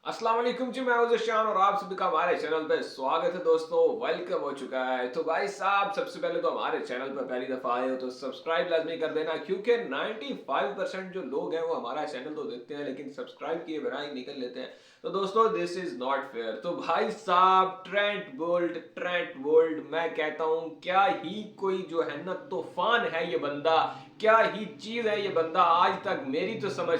अस्सलाम वालेकुम जी, मैं हूं ज़िशान और आप सभी का हमारे चैनल पे स्वागत है। दोस्तों वेलकम हो चुका है। तो भाई साहब, सबसे पहले तो हमारे चैनल पर पहली दफा आए हो तो सब्सक्राइब लाजमी कर देना, क्योंकि 95% जो लोग हैं वो हमारा चैनल तो देखते हैं लेकिन सब्सक्राइब किए बिना ही निकल लेते हैं। तो दोस्तों दिस इज नॉट फेयर। तो भाई साहब, ट्रेंट बोल्ट मैं कहता हूं, क्या ही कोई जो है ना तूफान है ये बंदा, क्या ही चीज है ये बंदा। आज तक मेरी तो समझ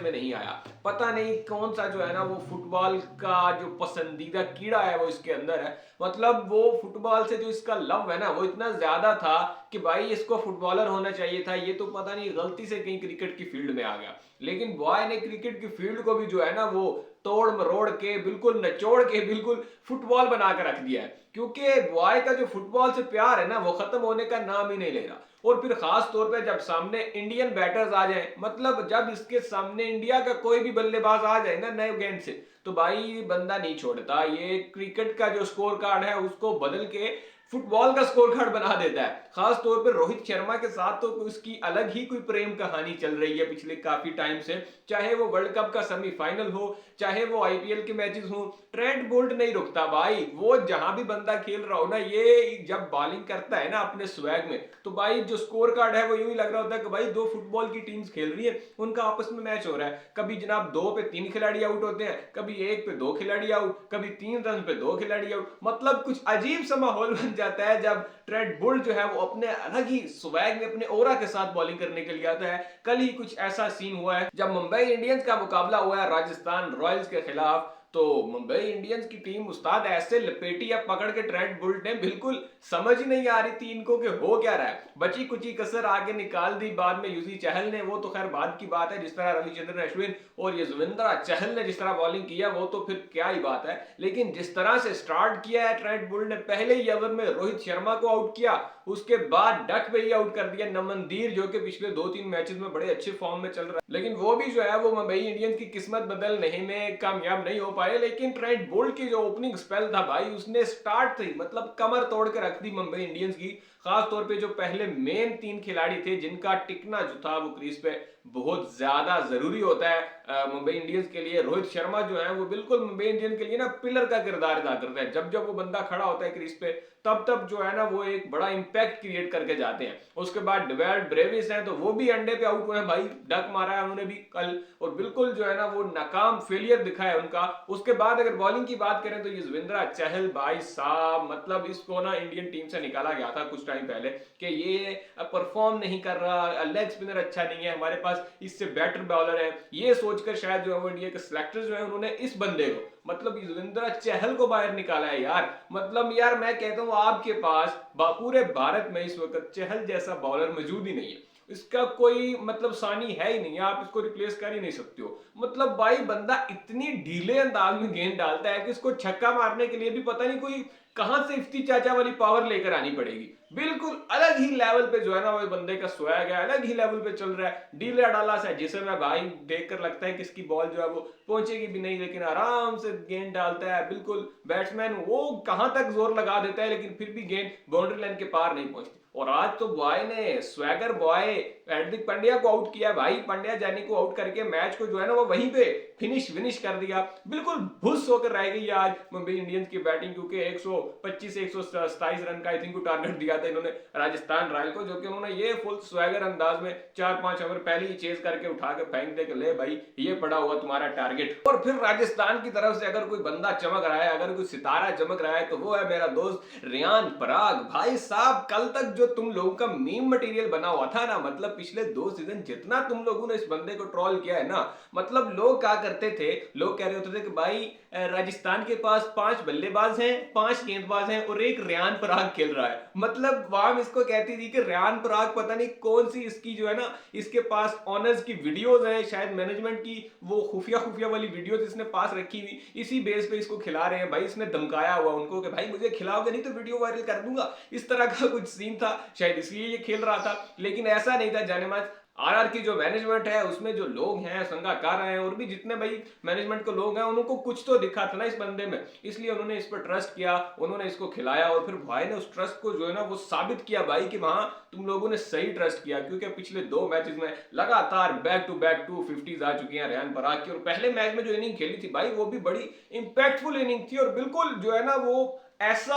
में नहीं आया। पता नहीं कौन सा जो है ना वो फुटबॉल का जो पसंदीदा कीड़ा है वो इसके अंदर है। मतलब वो फुटबॉल से जो इसका लव है ना वो इतना ज्यादा था कि भाई इसको फुटबॉलर होना चाहिए था। ये तो पता नहीं गलती से कहीं क्रिकेट की फील्ड में आ गया, लेकिन बॉय ने क्रिकेट की फील्ड को भी जो है ना वो तोड़ मरोड़ के बिल्कुल निचोड़ के बिल्कुल फुटबॉल बना के रख दिया है। क्योंकि बॉय का जो फुटबॉल से प्यार है ना वो खत्म होने का नाम ही नहीं ले रहा। और फिर खास तौर पे जब सामने इंडियन बैटर्स आ जाए, मतलब जब इसके सामने इंडिया का कोई भी बल्लेबाज आ जाए ना नए गेंद से, तो भाई बंदा नहीं छोड़ता। ये क्रिकेट का जो स्कोर कार्ड है उसको बदल के फुटबॉल का स्कोर कार्ड बना देता है। खास तौर पे रोहित शर्मा के साथ तो उसकी अलग ही कोई प्रेम कहानी चल रही है पिछले काफी टाइम से। चाहे वो वर्ल्ड कप का सेमीफाइनल हो, चाहे वो आईपीएल के मैचेस हो, ट्रेंट बोल्ट नहीं रुकता भाई। वो जहां भी बंदा खेल रहा हो ना, ये जब बॉलिंग करता है ना अपने स्वैग में, तो भाई जो स्कोर कार्ड है वो यूं ही लग रहा होता है कि भाई दो फुटबॉल की टीम्स खेल रही है, उनका आपस में मैच हो रहा है। कभी जनाब 2 पे 3 खिलाड़ी आउट होते हैं, कभी 1 पे 2 खिलाड़ी आउट, कभी 3 रन पे 2 खिलाड़ी आउट। मतलब कुछ अजीब सा माहौल बन जाता है जब ट्रेंट बोल्ट जो है वो अपने अलग ही स्वैग में अपने ओरा के साथ बॉलिंग करने के लिए आता है। कल ही कुछ ऐसा सीन हुआ है जब मुंबई इंडियंस का मुकाबला हुआ है राजस्थान रॉयल्स के खिलाफ। तो मुंबई इंडियंस की टीम उस्ताद ऐसे लपेटी या पकड़ के ट्रेंट बोल्ट ने, बिल्कुल समझ ही नहीं आ रही थी इनको कि हो क्या रहा है। बची कुची कसर आगे निकाल दी बाद में यूसी चहल ने, वो तो खैर बाद की बात है। जिस तरह रविचंद्रन अश्विन और युजवेंद्र चहल ने जिस तरह बॉलिंग किया वो तो फिर क्या ही बात है। लेकिन जिस तरह से स्टार्ट किया है ट्रेंट बोल्ट ने, पहले ही ओवर में रोहित शर्मा को आउट किया, उसके बाद डक पे ही आउट कर दिया नमनदीर, जो कि पिछले 2-3 मैचेस में बड़े अच्छे फॉर्म में चल रहा है। लेकिन वो भी जो है वो मुंबई इंडियंस की किस्मत बदलने में कामयाब नहीं हो पाए। लेकिन ट्रेंट बोल्ट की जो ओपनिंग स्पेल था भाई, उसने स्टार्ट थी मतलब कमर तोड़ के रख दी मुंबई इंडियंस की। खास तौर पे जो पहले मेन 3 खिलाड़ी थे जिनका टिकना जो था वो क्रीज पे बहुत ज्यादा जरूरी होता है मुंबई इंडियंस के लिए। रोहित शर्मा जो है वो बिल्कुल मुंबई इंडियंस के लिए ना पिलर का किरदार अदा करता है। जब जब वो बंदा खड़ा होता है क्रीज पे, तब तब जो है ना वो एक बड़ा इंपैक्ट क्रिएट करके जाते हैं। उसके बाद डिवेल्ड ब्रेविस हैं तो वो भी अंडे पे आउट हुए हैं भाई, डक मारा है उन्होंने भी कल, और बिल्कुल जो है ना वो नाकाम फेलियर दिखा है उनका। उसके बाद अगर बॉलिंग की बात करें तो युजवेंद्र चहल भाई साहब, मतलब इसको ना इंडियन टीम से निकाला गया था कुछ टाइम पहले कि ये परफॉर्म नहीं कर रहा, लेग स्पिनर अच्छा नहीं है, हमारे पास इससे बेटर बॉलर है। ये सोचकर शायद जो है वो इंडिया के सिलेक्टर्स जो है उन्होंने इस बंदे को, मतलब युजवेंद्र चहल को बाहर निकाला है यार। मतलब यार मैं कहता हूं आपके पास पूरे भारत में इस वक्त चहल जैसा बॉलर मौजूद ही नहीं है। इसका कोई मतलब सानी है ही नहीं, आप इसको रिप्लेस कर ही नहीं सकते हो। मतलब भाई बंदा इतनी ढीले अंदाज में गेंद डालता है कि इसको छक्का मारने के लिए भी पता नहीं कोई कहां से इफ्ती चाचा वाली पावर लेकर आनी पड़ेगी। बिल्कुल अलग ही लेवल पे जो है ना वो बंदे का स्वैग है, अलग ही लेवल पे चल रहा है। डीला डाला सा जिसे मैं भाई देखकर लगता है कि इसकी बॉल जो है वो पहुंचेगी भी नहीं, लेकिन आराम से गेंद डालता है। बिल्कुल बैट्समैन वो कहां तक जोर लगा देता है लेकिन फिर भी गेंद बाउंड्री लाइन के पार नहीं पहुंचती। और आज तो बॉय ने, स्वैगर बॉय, हार्दिक पांड्या को आउट किया भाई। पांड्या जानी को आउट करके मैच को जो है ना वो वहीं पे फिनिश कर दिया। बिल्कुल भुस होकर रह गई आज मुंबई इंडियंस की बैटिंग, क्योंकि 125 से 127 रन का आई थिंक टारगेट दिया था इन्होंने राजस्थान रॉयल को, जो कि उन्होंने ये फुल स्वैगर अंदाज में 4-5 ओवर पहले ही चेज करके उठा के फेंक दे के ले भाई ये पड़ा हुआ तुम्हारा टारगेट। और फिर राजस्थान की तरफ से अगर कोई बंदा चमक रहा है, अगर कोई सितारा चमक रहा है, तो वो है मेरा दोस्त रियान पराग। भाई साहब कल तक जो तुम लोगों का मीम मटेरियल बना हुआ था ना, मतलब पिछले 2 सीजन जितना तुम लोगों ने इस बंदे को ट्रोल किया है ना, मतलब लोग क्या करते थे, लोग कह रहे होते थे कि भाई राजस्थान के पास 5 बल्लेबाज हैं, 5 गेंदबाज हैं और एक रियान पराग खेल रहा है। मतलब वाम इसको कहती थी कि रियान पराग पता नहीं कौन सी इसकी जो है ना इसके पास ऑनर्स की वीडियोस है, शायद मैनेजमेंट की वो खुफिया वाली वीडियोस इसने पास रखी हुई, इसी बेस पे इसको खिला रहे हैं भाई। इसने धमकाया हुआ उनको कि भाई मुझे खिलाओगे नहीं तो वीडियो वायरल कर दूंगा, इस तरह का कुछ सीन था, शायद इसलिए ये खेल रहा था। लेकिन ऐसा नहीं था जाने माज, आरआर की जो मैनेजमेंट है उसमें जो लोग हैं, संगाकारा हैं और भी जितने भाई मैनेजमेंट के लोग हैं, उनको कुछ तो दिखा था ना इस बंदे में, इसलिए उन्होंने इस पर ट्रस्ट किया, उन्होंने इसको खिलाया और फिर भाई ने उस ट्रस्ट को जो है ना वो साबित किया भाई कि हाँ तुम लोगों ने सही ट्रस्ट किया। क्योंकि पिछले 2 मैचेस में लगातार बैक टू 50s आ चुकी हैं रेयान पराग की, और पहले मैच में जो इनिंग खेली थी भाई वो भी बड़ी इंपैक्टफुल इनिंग थी, और बिल्कुल जो है ना वो ऐसा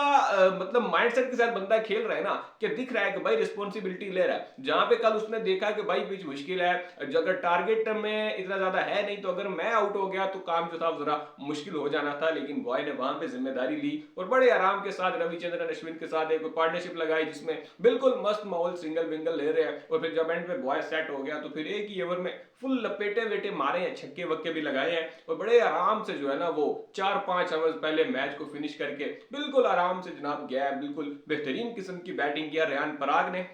मतलब माइंडसेट के साथ बंदा खेल रहा है ना कि दिख रहा है कि भाई रिस्पॉन्सिबिलिटी ले रहा है। जहां पे कल उसने देखा कि भाई पिच मुश्किल है, अगर टारगेट में इतना ज्यादा है नहीं, तो अगर मैं आउट हो गया तो काम जो था जरा मुश्किल हो जाना था, लेकिन बॉय ने वहां पे जिम्मेदारी ली और बड़े आराम के साथ रविचंद्रन अश्विन के साथ एक पार्टनरशिप लगाई जिसमें बिल्कुल मस्त माहौल, सिंगल विंगल ले रहे हैं, और फिर जब एंड पे बॉय सेट हो गया तो फिर एक ही ओवर में फुल लपेटे वेटे मारे हैं, छक्के वक्के भी लगाए हैं, और बड़े आराम से जो है ना वो 4-5 ओवर्स पहले मैच को फिनिश करके बिल्कुल आराम से जनाब गया, बिल्कुल बेहतरीन किस्म की बैटिंग किया रेयान पराग ने।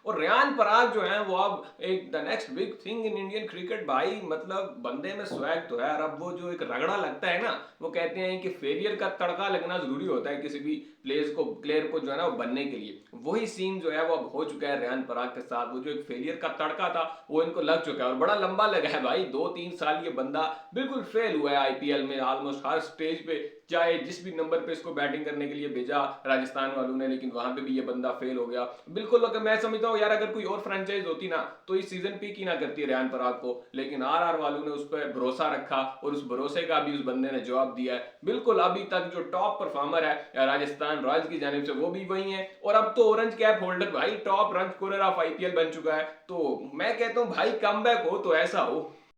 और रेयान पराग जो है वो अब एक the next big thing in Indian cricket भाई, मतलब बंदे में स्वैग तो है, और अब वो जो एक रगड़ा लगता है ना, वो कहते हैं कि फेलियर का तड़का लगना जरूरी होता है किसी भी प्लेयर को जो है ना वो बनने के लिए, वही सीन जो है वो अब हो चुका है रेयान पराग के साथ। वो जो एक फेलियर का तड़का था वो इनको लग चुका है, और बड़ा लंबा लगा है भाई, 2-3 साल ये बंदा बिल्कुल फेल हुआ है आईपीएल में, ऑलमोस्ट हर स्टेज पे, चाहे जिस भी नंबर पे इसको बैटिंग करने के लिए भेजा राजस्थान वालों ने, लेकिन वहां पे भी ये बंदा फेल हो गया बिल्कुल। अगर मैं समझता हूँ यार अगर कोई और फ्रेंचाइज होती ना तो इस सीजन पीक ही ना करती रेयान पराग को, लेकिन आरआर वालों ने उस पर भरोसा रखा और उस भरोसे का भी उस बंदे ने जवाब दिया है। बिल्कुल अभी तक जो टॉप परफॉर्मर है राजस्थान रॉयल्स की जानिब से वो भी वही है, और अब तो ऑरेंज कैप होल्डर भाई top run scorer of IPL बन चुका है। तो मैं कहता हूँ भाई कमबैक हो तो ऐसा हो।